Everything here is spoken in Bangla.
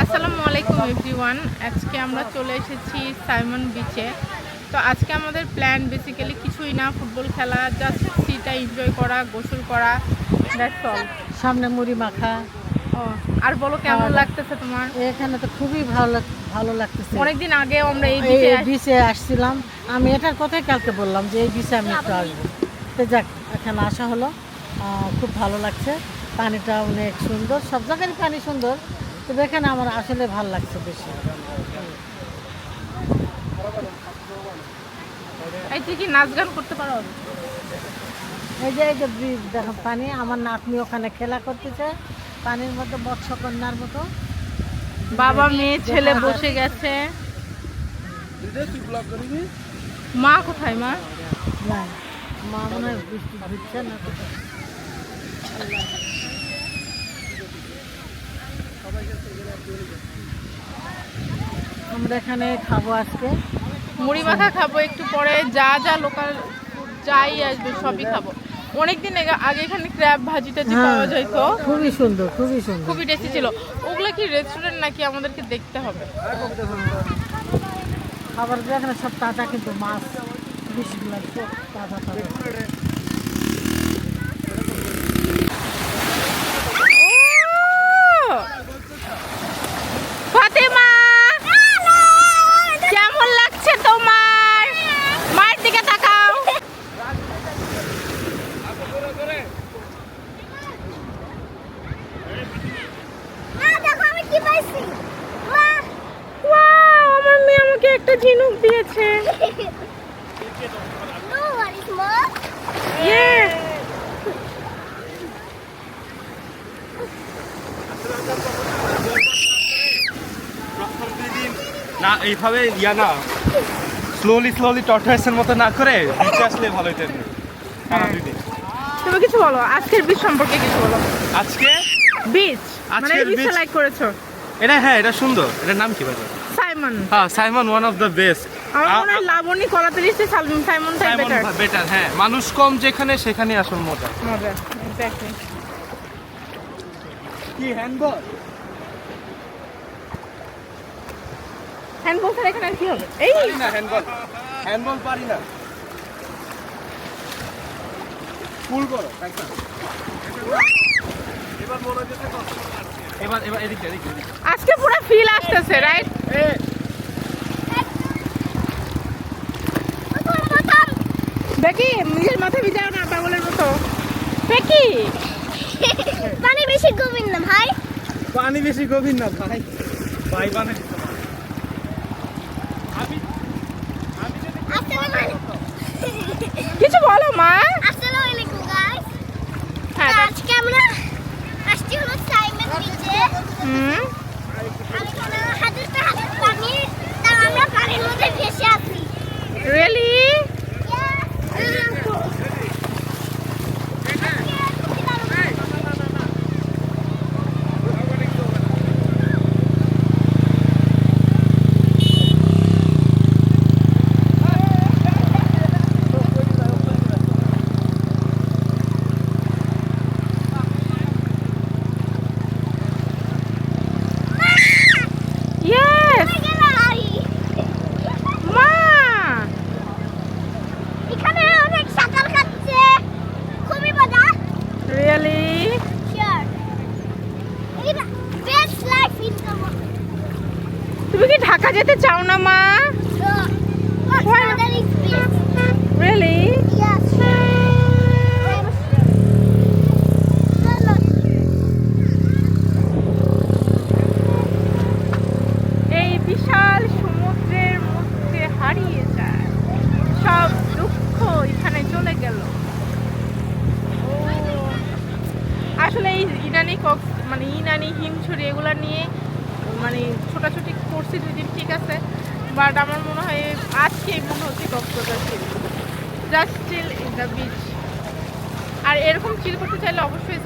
আসসালামু আলাইকুম এভরিওয়ান। আজকে আমরা চলে এসেছি সাইমন বিচে। তো আজকে আমাদের প্ল্যান বেসিক্যালি কিছুই না, ফুটবল খেলা, জাস্ট সিটা এনজয় করা, গোসল করা, দ্যাটস অল। সামনে মুড়ি মাখা। ও আর বলো, কেমন লাগতেছে তোমার? এখানে তো খুবই ভালো লাগতেছে। অনেকদিন আগে আমরা এই বিচে আসছিলাম। আমি এটার কথাই কালকে বললাম যে এই বিচে আমি একটু আসবো। তো যাক, এখানে আসা হলো, খুব ভালো লাগছে। পানিটা অনেক সুন্দর, সব জায়গারই পানি সুন্দর, তবে এখানে আমার আসলে ভালো লাগছে বেশি। এই যে কি নাচ গান করতে পারো? এই যে ব্রিজ দেখো, পানি। আমার নাতনি ওখানে খেলা করতেছে পানির মধ্যে, মৎস্যকন্যার মতো। বাবা মেয়ে ছেলে বসে গেছে। মা কোথায়? মা মা মনে হয় বৃষ্টি দিচ্ছে না। আমরা এখানে খাবো আজকে মুড়ি মাখা খাবো, একটু পরে যা যা লোকাল যাই আসবে সবই খাবো। অনেকদিন আগে এখানে ক্র্যাব ভাজিটা যে পাওয়া যাইতো, খুবই সুন্দর, খুবই সুন্দর, খুবই টেস্টি ছিল। ওগুলো কি রেস্টুরেন্ট নাকি আমাদেরকে দেখতে হবে? খাবার এখানে সব তাজা, কিন্তু মাছ বিষগুলো সব তাজা তাজা। ফাতেমা, কেমন লাগছে তোমার? মায়ের দিকে তাকাও। ওয়াও, আমার মেয়ে আমাকে একটা ঝিনুক দিয়েছে। Yes! না এইভাবে না স্লোলি টর্টয়েসের মতো না করে নিচে আসলে ভালো হতো। তুমি কিছু বলো, আজকের বিচ সম্পর্কে কিছু বলো। আজকে বিচ মানে আজকের বিচ beach- লাইক করেছো? এটা সুন্দর। এটার নাম কি বলে? সাইমন। হ্যাঁ, Simon one of the best. আমার মনে হয় লাবণী কলাতলিতে সাইমন টাই বেটার। বেটার, হ্যাঁ। মানুষ কম যেখানে, সেখানে আসল মজা। মজা, এক্স্যাক্টলি। কি হ্যান্ডবল? হ্যান্ডবল খেলা এখানে আর কি হবে? এই পারি না হ্যান্ডবল পারি না। ফুল করো এবার এদিকে। আজকে পুরো ফিল আসতেছে, রাইট? দেখি নিজের মাথা ভিজাও না পাগলের মতো। দেখি পানি বেশি গভীর না ভাই। পানি বেশি গভীর না ভাই। ভাই মানে আসসালামু কিছু বলো মা। আলাইকুম গাইস। হ্যাঁ, আজকে আমরা আসছি হলো সাইমন বিচে। হুম, আমি কোনো হাতের পানি, তা আমরা পানির মধ্যে ভেসে আছি। রিয়েলি? ইয়েস মা। এখানে অনেক সাঁতার কাটছে, খুবই মজা। রিয়েলি? শিওর, এটা বেস্ট লাইফ ইন দ্য তুমি কি ঢাকা যেতে চাও না মা? ওয়ার্ল্ড। রিয়েলি? Yes. এই বিশাল সমুদ্রের মধ্যে হারিয়ে যায়, সব দুঃখ এখানে চলে গেল। ও, আসলে এই ইনানি হিমছড়ি এগুলা নিয়ে মানে ছোটাছুটি করছি 2 দিন, ঠিক আছে, বাট আমার মনে হয় আজকে মনে হচ্ছে কক্সবাজার Bazar, just chill in the beach. আর এরকম চিল করতে চাইলে অবশ্যই